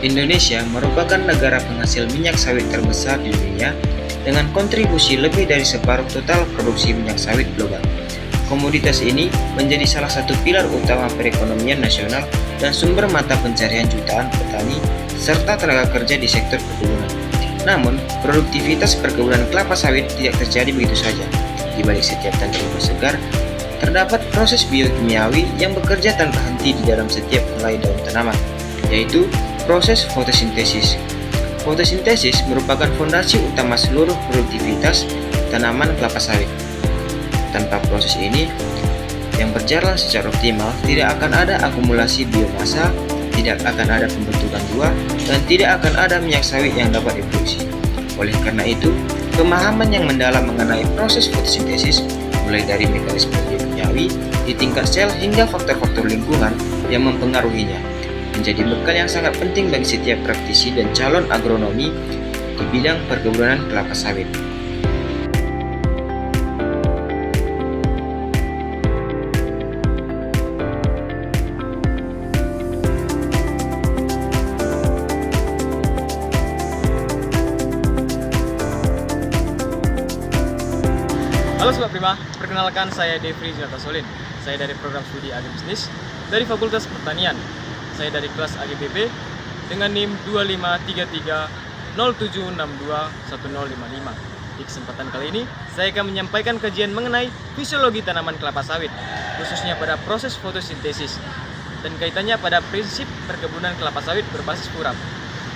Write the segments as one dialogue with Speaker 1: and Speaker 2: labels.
Speaker 1: Indonesia merupakan negara penghasil minyak sawit terbesar di dunia dengan kontribusi lebih dari separuh total produksi minyak sawit global. Komoditas ini menjadi salah satu pilar utama perekonomian nasional dan sumber mata pencarian jutaan petani serta tenaga kerja di sektor perkebunan. Namun, produktivitas perkebunan kelapa sawit tidak terjadi begitu saja. Di balik setiap tanda rumput segar, terdapat proses biokimiawi yang bekerja tanpa henti di dalam setiap helai daun tanaman, yaitu proses fotosintesis. Fotosintesis merupakan fondasi utama seluruh produktivitas tanaman kelapa sawit. Tanpa proses ini yang berjalan secara optimal, tidak akan ada akumulasi biomasa, tidak akan ada pembentukan buah, dan tidak akan ada minyak sawit yang dapat diproduksi. Oleh karena itu, pemahaman yang mendalam mengenai proses fotosintesis, mulai dari mekanisme biokimiawi di tingkat sel hingga faktor-faktor lingkungan yang mempengaruhinya, menjadi bekal yang sangat penting bagi setiap praktisi dan calon agronomi di bidang perkebunan kelapa sawit.
Speaker 2: Halo Sobat Prima, perkenalkan saya Devri Solin. Saya dari program studi agribisnis dari Fakultas Pertanian. Saya dari kelas AGBP dengan NIM 253307621055. Di kesempatan kali ini, saya akan menyampaikan kajian mengenai fisiologi tanaman kelapa sawit, khususnya pada proses fotosintesis dan kaitannya pada prinsip perkebunan kelapa sawit berbasis furab.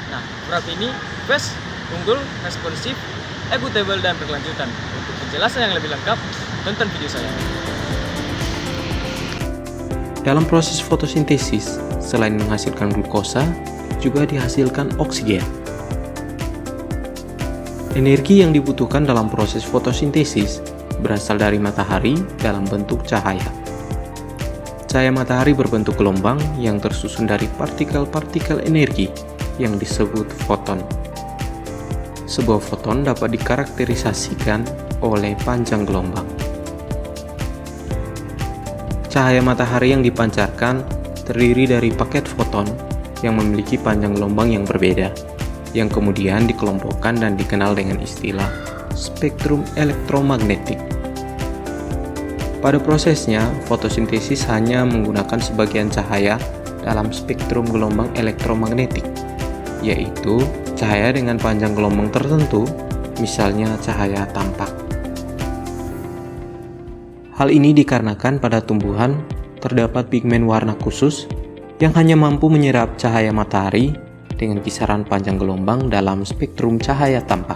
Speaker 2: Nah, furab ini fast, unggul, responsif, equitable, dan berkelanjutan. Untuk penjelasan yang lebih lengkap, tonton video saya.
Speaker 3: Dalam proses fotosintesis, selain menghasilkan glukosa, juga dihasilkan oksigen. Energi yang dibutuhkan dalam proses fotosintesis berasal dari matahari dalam bentuk cahaya. Cahaya matahari berbentuk gelombang yang tersusun dari partikel-partikel energi yang disebut foton. Sebuah foton dapat dikarakterisasikan oleh panjang gelombang. Cahaya matahari yang dipancarkan terdiri dari paket foton yang memiliki panjang gelombang yang berbeda, yang kemudian dikelompokkan dan dikenal dengan istilah spektrum elektromagnetik. Pada prosesnya, fotosintesis hanya menggunakan sebagian cahaya dalam spektrum gelombang elektromagnetik, yaitu cahaya dengan panjang gelombang tertentu, misalnya cahaya tampak. Hal ini dikarenakan pada tumbuhan terdapat pigmen warna khusus yang hanya mampu menyerap cahaya matahari dengan kisaran panjang gelombang dalam spektrum cahaya tampak.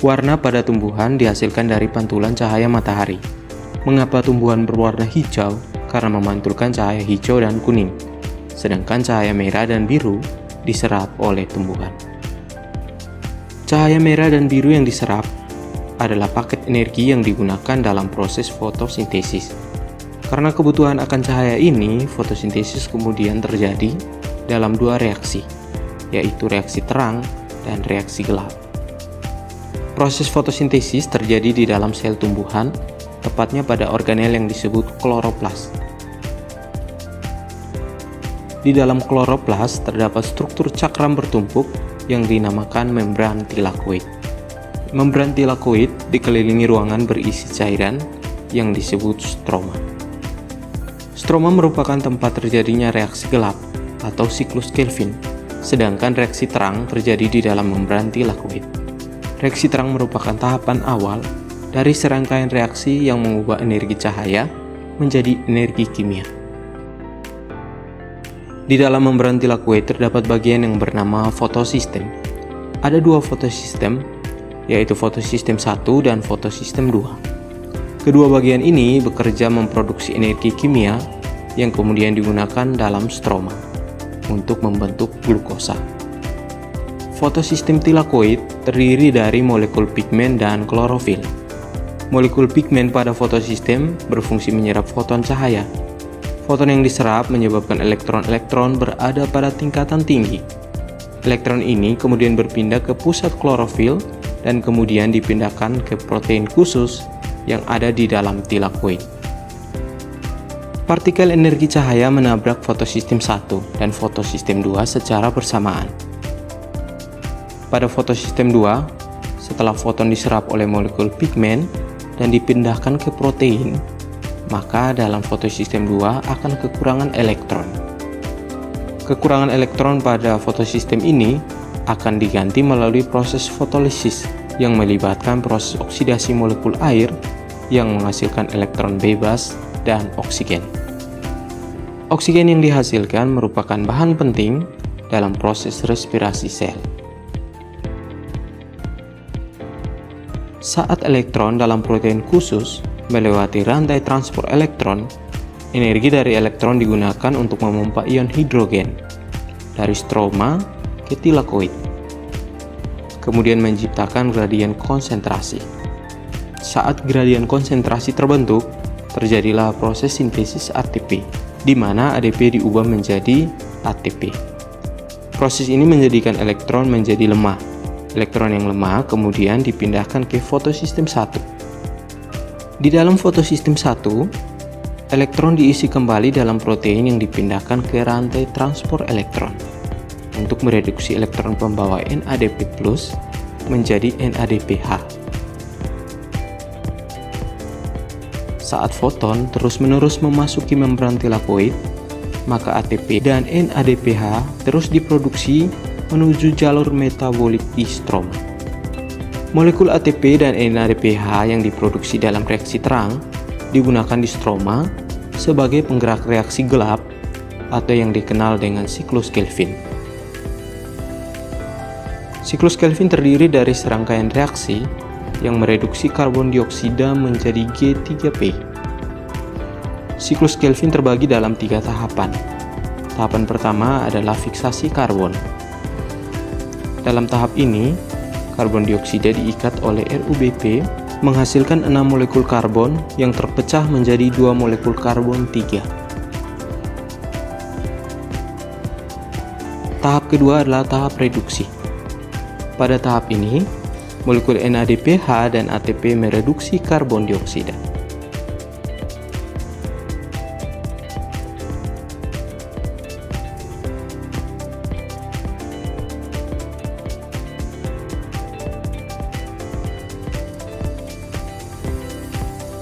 Speaker 3: Warna pada tumbuhan dihasilkan dari pantulan cahaya matahari. Mengapa tumbuhan berwarna hijau? Karena memantulkan cahaya hijau dan kuning, sedangkan cahaya merah dan biru diserap oleh tumbuhan. Cahaya merah dan biru yang diserap adalah paket energi yang digunakan dalam proses fotosintesis. Karena kebutuhan akan cahaya ini, fotosintesis kemudian terjadi dalam dua reaksi, yaitu reaksi terang dan reaksi gelap. Proses fotosintesis terjadi di dalam sel tumbuhan, tepatnya pada organel yang disebut kloroplas. Di dalam kloroplas terdapat struktur cakram bertumpuk yang dinamakan membran tilakoid. Membran tilakoid dikelilingi ruangan berisi cairan yang disebut stroma. Stroma merupakan tempat terjadinya reaksi gelap atau siklus Kelvin, sedangkan reaksi terang terjadi di dalam membran tilakoid. Reaksi terang merupakan tahapan awal dari serangkaian reaksi yang mengubah energi cahaya menjadi energi kimia. Di dalam membran tilakoid terdapat bagian yang bernama fotosistem. Ada dua fotosistem, yaitu fotosistem 1 dan fotosistem 2. Kedua bagian ini bekerja memproduksi energi kimia yang kemudian digunakan dalam stroma untuk membentuk glukosa. Fotosistem tilakoid terdiri dari molekul pigmen dan klorofil. Molekul pigmen pada fotosistem berfungsi menyerap foton cahaya. Foton yang diserap menyebabkan elektron-elektron berada pada tingkatan tinggi. Elektron ini kemudian berpindah ke pusat klorofil dan kemudian dipindahkan ke protein khusus yang ada di dalam tilakoid. Partikel energi cahaya menabrak fotosistem 1 dan fotosistem 2 secara bersamaan. Pada fotosistem 2, setelah foton diserap oleh molekul pigmen dan dipindahkan ke protein, maka dalam fotosistem 2 akan kekurangan elektron. Kekurangan elektron pada fotosistem ini akan diganti melalui proses fotolisis yang melibatkan proses oksidasi molekul air yang menghasilkan elektron bebas dan oksigen. Oksigen yang dihasilkan merupakan bahan penting dalam proses respirasi sel. Saat elektron dalam protein khusus melewati rantai transport elektron, energi dari elektron digunakan untuk memompa ion hidrogen dari stroma ke tilakoid, kemudian menciptakan gradien konsentrasi. Saat gradien konsentrasi terbentuk, terjadilah proses sintesis ATP, di mana ADP diubah menjadi ATP. Proses ini menjadikan elektron menjadi lemah. Elektron yang lemah kemudian dipindahkan ke fotosistem 1. Di dalam fotosistem 1, elektron diisi kembali dalam protein yang dipindahkan ke rantai transport elektron untuk mereduksi elektron pembawa NADP+ menjadi NADPH. Saat foton terus-menerus memasuki membran tilakoid, maka ATP dan NADPH terus diproduksi menuju jalur metabolik di stroma. Molekul ATP dan NADPH yang diproduksi dalam reaksi terang digunakan di stroma sebagai penggerak reaksi gelap atau yang dikenal dengan siklus Kelvin. Siklus Kelvin terdiri dari serangkaian reaksi yang mereduksi karbon dioksida menjadi G3P. Siklus Kelvin terbagi dalam 3 tahapan. Tahapan pertama adalah fiksasi karbon. Dalam tahap ini, karbon dioksida diikat oleh RuBP menghasilkan 6 molekul karbon yang terpecah menjadi 2 molekul karbon 3. Tahap kedua adalah tahap reduksi. Pada tahap ini, molekul NADPH dan ATP mereduksi karbon dioksida.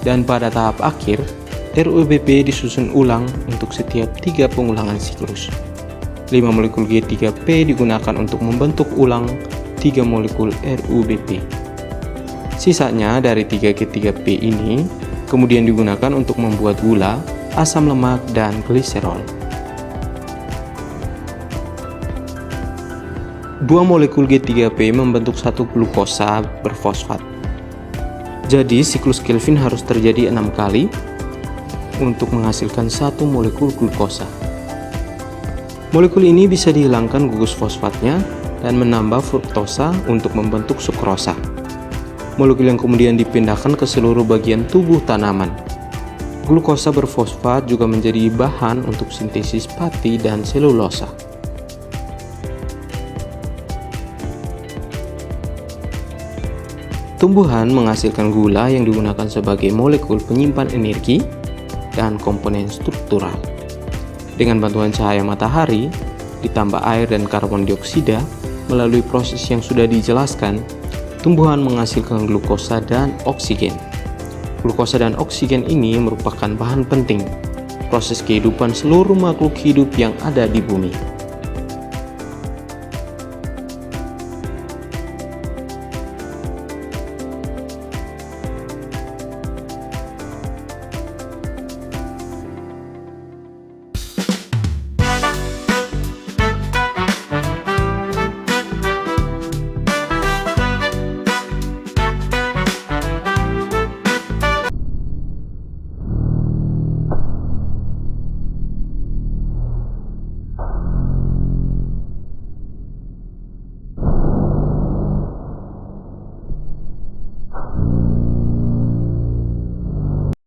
Speaker 3: Dan pada tahap akhir, RuBP disusun ulang untuk setiap 3 pengulangan siklus. 5 molekul G3P digunakan untuk membentuk ulang 3 molekul RuBP. Sisanya dari 3 G3P ini kemudian digunakan untuk membuat gula, asam lemak, dan gliserol. 2 molekul G3P membentuk satu glukosa berfosfat. Jadi siklus Kelvin harus terjadi 6 kali untuk menghasilkan satu molekul glukosa. Molekul ini bisa dihilangkan gugus fosfatnya dan menambah fruktosa untuk membentuk sukrosa. Molekul yang kemudian dipindahkan ke seluruh bagian tubuh tanaman. Glukosa berfosfat juga menjadi bahan untuk sintesis pati dan selulosa. Tumbuhan menghasilkan gula yang digunakan sebagai molekul penyimpan energi dan komponen struktural. Dengan bantuan cahaya matahari, ditambah air dan karbon dioksida, melalui proses yang sudah dijelaskan, tumbuhan menghasilkan glukosa dan oksigen. Glukosa dan oksigen ini merupakan bahan penting proses kehidupan seluruh makhluk hidup yang ada di bumi.